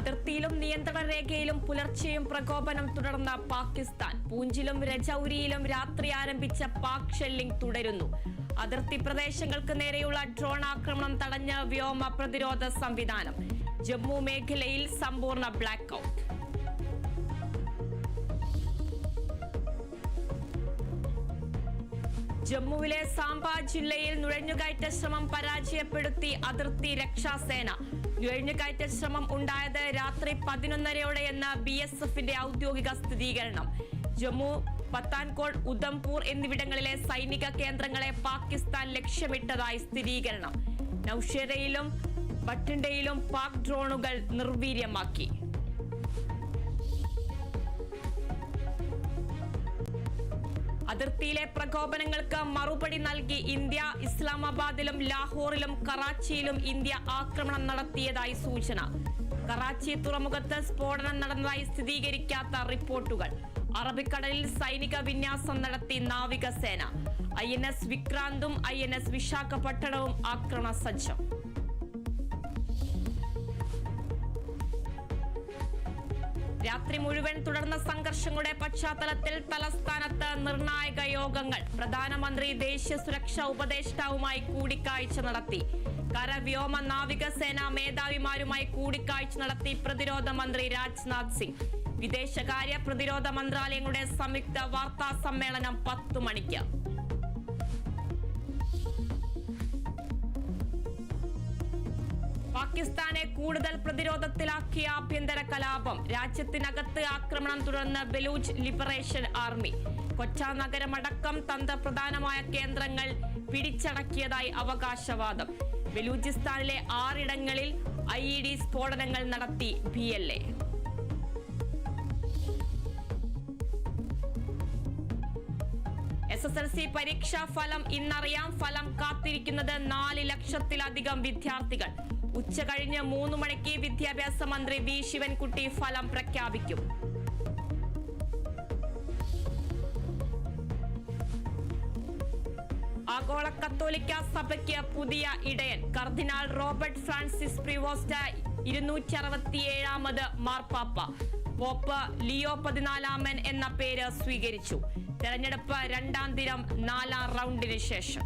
അതിർത്തിയിലും നിയന്ത്രണ രേഖയിലും പുലർച്ചെയും പ്രകോപനം തുടർന്ന പാകിസ്ഥാൻ. പൂഞ്ചിലും രജൌരിയിലും രാത്രി ആരംഭിച്ച പാക് ഷെല്ലിംഗ് തുടരുന്നു. അതിർത്തി പ്രദേശങ്ങൾക്ക് നേരെയുള്ള ഡ്രോൺ ആക്രമണം തടഞ്ഞ വ്യോമ പ്രതിരോധ സംവിധാനം. ജമ്മു മേഖലയിൽ സമ്പൂർണ്ണ ബ്ലാക്ക് ഔട്ട്. ജമ്മുവിലെ സാംബ ജില്ലയിൽ നുഴഞ്ഞുകയറ്റ ശ്രമം പരാജയപ്പെടുത്തി അതിർത്തി രക്ഷാസേന. നുഴഞ്ഞുകയറ്റ ശ്രമം ഉണ്ടായത് രാത്രി 11:30-ഓടെയെന്ന BSFന്റെ ഔദ്യോഗിക സ്ഥിരീകരണം. ജമ്മു, പത്താൻകോട്ട്, ഉധംപൂർ എന്നിവിടങ്ങളിലെ സൈനിക കേന്ദ്രങ്ങളെ പാകിസ്ഥാൻ ലക്ഷ്യമിട്ടതായി സ്ഥിരീകരണം. നൌഷേരയിലും ബഠിണ്ടയിലും പാക് ഡ്രോണുകൾ നിർവീര്യമാക്കി. അതിർത്തിയിലെ പ്രകോപനങ്ങൾക്ക് മറുപടി നൽകി ഇന്ത്യ. ഇസ്ലാമാബാദിലും ലാഹോറിലും കറാച്ചിയിലും ഇന്ത്യ ആക്രമണം നടത്തിയതായി സൂചന. കറാച്ചി തുറമുഖത്ത് സ്ഫോടനം നടന്നതായി സ്ഥിരീകരിക്കാത്ത റിപ്പോർട്ടുകൾ. അറബിക്കടലിൽ സൈനിക വിന്യാസം നടത്തി നാവികസേന. INS വിക്രാന്തും INS വിശാഖപട്ടണവും ആക്രമണ സജ്ജം. രാത്രി മുഴുവൻ തുടർന്ന സംഘർഷങ്ങളുടെ പശ്ചാത്തലത്തിൽ തലസ്ഥാനത്ത് നിർണായക യോഗങ്ങൾ. പ്രധാനമന്ത്രി ദേശീയ സുരക്ഷാ ഉപദേഷ്ടാവുമായി കൂടിക്കാഴ്ച നടത്തി. കരവ്യോമ നാവികസേനാ മേധാവിമാരുമായി കൂടിക്കാഴ്ച നടത്തി പ്രതിരോധ മന്ത്രി രാജ്നാഥ് സിംഗ്. വിദേശകാര്യ പ്രതിരോധ മന്ത്രാലയങ്ങളുടെ സംയുക്ത വാർത്താ സമ്മേളനം 10 മണിക്ക്. പാകിസ്ഥാനെ കൂടുതൽ പ്രതിരോധത്തിലാക്കിയ ആഭ്യന്തര കലാപം. രാജ്യത്തിനകത്ത് ആക്രമണം തുടർന്ന് ബലൂച്ച് ലിബറേഷൻ ആർമി. കൊച്ച നഗരമടക്കം തന്ത്രപ്രധാനമായ കേന്ദ്രങ്ങൾ പിടിച്ചടക്കിയതായി അവകാശവാദം. ബലൂചിസ്ഥാനിലെ 6 ഇടങ്ങളിൽ IED സ്ഫോടനങ്ങൾ നടത്തി BLA. SSLC പരീക്ഷാ ഫലം ഇന്നറിയാം. ഫലം കാത്തിരിക്കുന്നത് 4 ലക്ഷത്തിലധികം വിദ്യാർത്ഥികൾ. ഉച്ചകഴിഞ്ഞ് 3 മണിക്ക് വിദ്യാഭ്യാസ മന്ത്രി V ശിവൻകുട്ടി ഫലം പ്രഖ്യാപിക്കും. ആഗോള കത്തോലിക്ക സഭയ്ക്ക് പുതിയ ഇടയൻ. കർദിനാൾ റോബർട്ട് ഫ്രാൻസിസ് പ്രിവോസ്റ്റ 267ാമത് മാർപ്പാപ്പ. പോപ്പ് ലിയോ 14 എന്ന പേര് സ്വീകരിച്ചു. തെരഞ്ഞെടുപ്പ് 2ാം ദിനം 4ാം റൗണ്ടിന് ശേഷം.